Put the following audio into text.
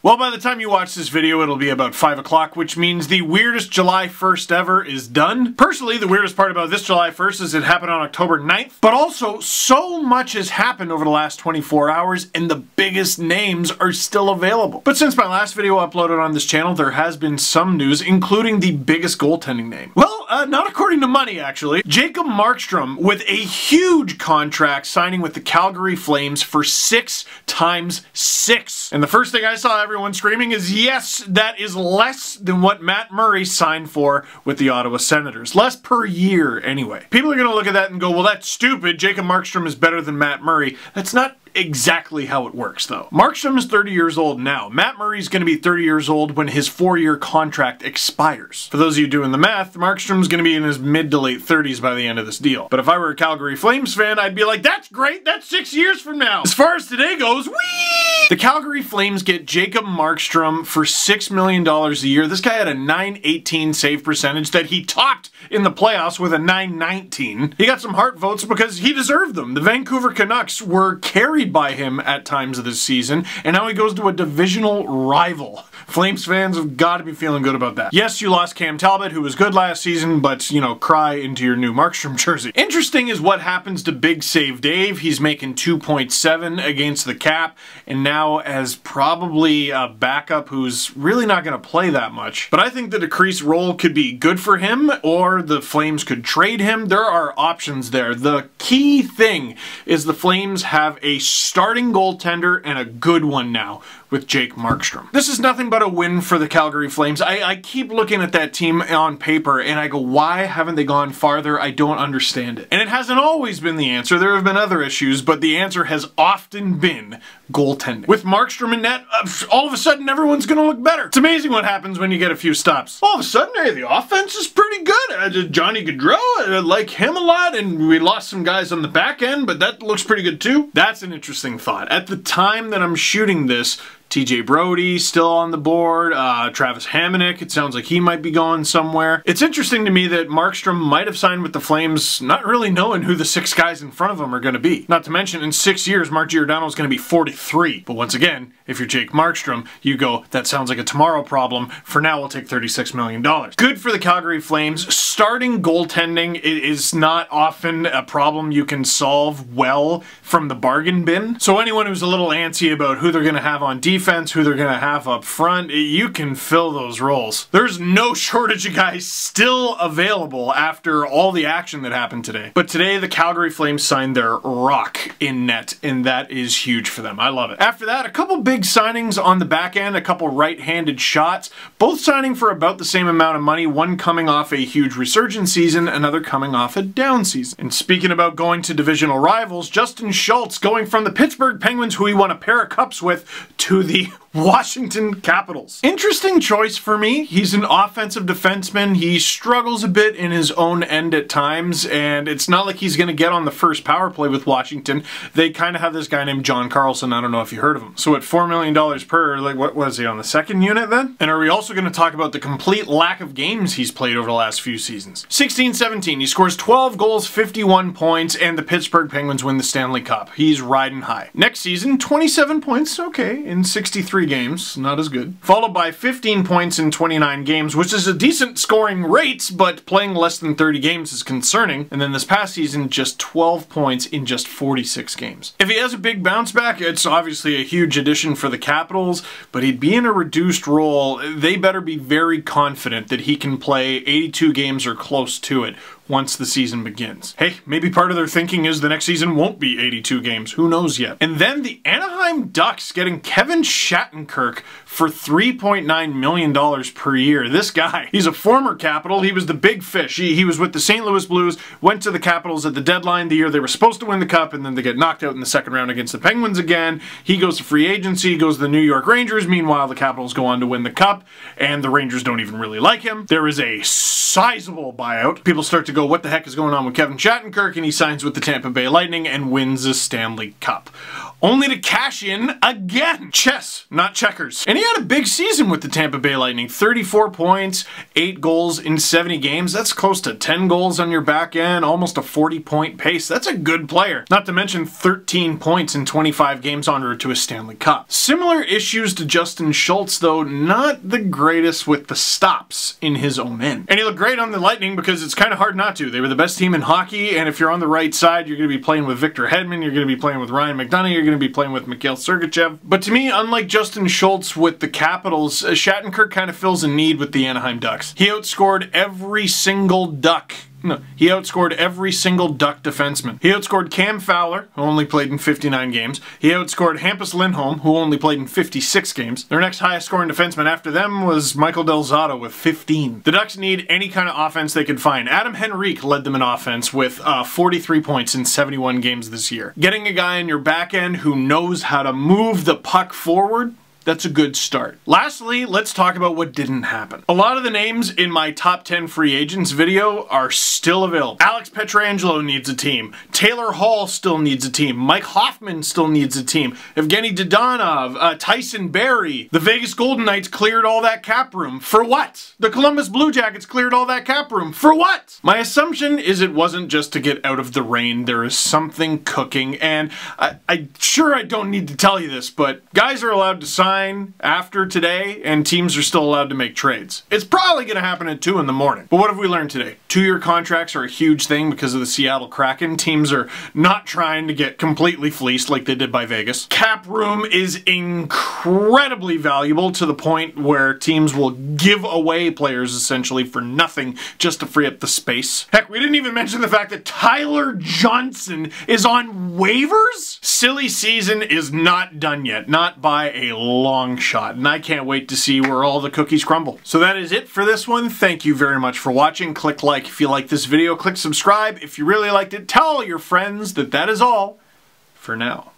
Well, by the time you watch this video, it'll be about 5 o'clock, which means the weirdest July 1st ever is done. Personally, the weirdest part about this July 1st is it happened on October 9th, but also so much has happened over the last 24 hours and the biggest names are still available. But since my last video uploaded on this channel, there has been some news, including the biggest goaltending name. Well, not according to money, actually. Jacob Markstrom with a huge contract signing with the Calgary Flames for 6 times 6. And the first thing I saw everyone screaming is, yes, that is less than what Matt Murray signed for with the Ottawa Senators. Less per year, anyway. People are going to look at that and go, well, that's stupid. Jacob Markstrom is better than Matt Murray. That's not exactly how it works, though. Markstrom is 30 years old now. Matt Murray's going to be 30 years old when his 4-year contract expires. For those of you doing the math, Markstrom's going to be in his mid to late 30s by the end of this deal. But if I were a Calgary Flames fan, I'd be like, that's great, that's 6 years from now. As far as today goes, whee! The Calgary Flames get Jacob Markstrom for $6 million a year. This guy had a .918 save percentage that he topped in the playoffs with a .919. He got some heart votes because he deserved them. The Vancouver Canucks were carried by him at times of this season, and now he goes to a divisional rival. Flames fans have got to be feeling good about that. Yes, you lost Cam Talbot, who was good last season, but, you know, cry into your new Markstrom jersey. Interesting is what happens to Big Save Dave. He's making 2.7 against the cap, and now as probably a backup who's really not going to play that much. But I think the decreased role could be good for him, or the Flames could trade him. There are options there. The key thing is the Flames have a starting goaltender and a good one now with Jake Markstrom. This is nothing but a win for the Calgary Flames. I keep looking at that team on paper and I go, why haven't they gone farther? I don't understand it. And it hasn't always been the answer. There have been other issues, but the answer has often been goaltending. With Markstrom in net, all of a sudden everyone's gonna look better. It's amazing what happens when you get a few stops. All of a sudden, hey, the offense is pretty good. Johnny Gaudreau, I like him a lot, and we lost some guys on the back end, but that looks pretty good too. That's an interesting thought. At the time that I'm shooting this, TJ Brody still on the board, Travis Hamonic, it sounds like he might be going somewhere. It's interesting to me that Markstrom might have signed with the Flames not really knowing who the 6 guys in front of him are going to be. Not to mention, in 6 years, Mark Giordano is going to be 43. But once again, if you're Jake Markstrom, you go, that sounds like a tomorrow problem. For now, we'll take $36 million. Good for the Calgary Flames. Starting goaltending is not often a problem you can solve well from the bargain bin. So anyone who's a little antsy about who they're going to have on defense, who they're going to have up front, you can fill those roles. There's no shortage of guys still available after all the action that happened today. But today, the Calgary Flames signed their rock in net, and that is huge for them. I love it. After that, a couple big signings on the back end, a couple right-handed shots, both signing for about the same amount of money, one coming off a huge resurgence season, another coming off a down season. And speaking about going to divisional rivals, Justin Schultz going from the Pittsburgh Penguins, who he won a pair of cups with, to the Washington Capitals. Interesting choice for me. He's an offensive defenseman. He struggles a bit in his own end at times, and it's not like he's going to get on the first power play with Washington. They kind of have this guy named John Carlson. I don't know if you heard of him. So at $4 million per, like, what was he, on the second unit then? And are we also going to talk about the complete lack of games he's played over the last few seasons? 16-17, he scores 12 goals, 51 points, and the Pittsburgh Penguins win the Stanley Cup. He's riding high. Next season, 27 points, okay, in 63 games, not as good. Followed by 15 points in 29 games, which is a decent scoring rate, but playing less than 30 games is concerning. And then this past season, just 12 points in just 46 games. If he has a big bounce back, it's obviously a huge addition for the Capitals, but he'd be in a reduced role. They better be very confident that he can play 82 games or close to it once the season begins. Hey, maybe part of their thinking is the next season won't be 82 games. Who knows yet? And then the Anaheim Ducks getting Kevin Shattenkirk for $3.9 million per year. This guy, he's a former Capital. He was the big fish. He was with the St. Louis Blues, went to the Capitals at the deadline the year they were supposed to win the Cup, and then they get knocked out in the second round against the Penguins again. He goes to free agency, goes to the New York Rangers. Meanwhile, the Capitals go on to win the Cup, and the Rangers don't even really like him. There is a sizable buyout. People start to go, what the heck is going on with Kevin Shattenkirk? And he signs with the Tampa Bay Lightning and wins a Stanley Cup. only to cash in again. Chess, not checkers. And he had a big season with the Tampa Bay Lightning. 34 points, 8 goals in 70 games. That's close to 10 goals on your back end, almost a 40-point pace. That's a good player. Not to mention 13 points in 25 games en route to a Stanley Cup. Similar issues to Justin Schultz, though not the greatest with the stops in his own end. And he looked great on the Lightning because it's kind of hard not to. They were the best team in hockey, and if you're on the right side, you're going to be playing with Victor Hedman, you're going to be playing with Ryan McDonough, you're going to be playing with Mikhail Sergachev. But to me, unlike Justin Schultz with the Capitals, Shattenkirk kind of fills a need with the Anaheim Ducks. He outscored every single Duck. No, he outscored every single Duck defenseman. He outscored Cam Fowler, who only played in 59 games. He outscored Hampus Lindholm, who only played in 56 games. Their next highest scoring defenseman after them was Michael Del Zotto with 15. The Ducks need any kind of offense they could find. Adam Henrique led them in offense with 43 points in 71 games this year. Getting a guy in your back end who knows how to move the puck forward, that's a good start. Lastly, let's talk about what didn't happen. A lot of the names in my top 10 free agents video are still available. Alex Pietrangelo needs a team. Taylor Hall still needs a team. Mike Hoffman still needs a team. Evgeny Dodonov, Tyson Barrie. The Vegas Golden Knights cleared all that cap room. For what? The Columbus Blue Jackets cleared all that cap room. For what? My assumption is it wasn't just to get out of the rain. There is something cooking, and I'm sure I don't need to tell you this, but guys are allowed to sign after today, and teams are still allowed to make trades. It's probably going to happen at 2 in the morning. But what have we learned today? 2-year contracts are a huge thing because of the Seattle Kraken. Teams are not trying to get completely fleeced like they did by Vegas. Cap room is incredibly valuable to the point where teams will give away players essentially for nothing just to free up the space. Heck, we didn't even mention the fact that Tyler Johnson is on waivers? Silly season is not done yet. Not by a long shot, and I can't wait to see where all the cookies crumble. So that is it for this one. Thank you very much for watching. Click like if you like this video. Click subscribe if you really liked it. Tell all your friends that that is all for now.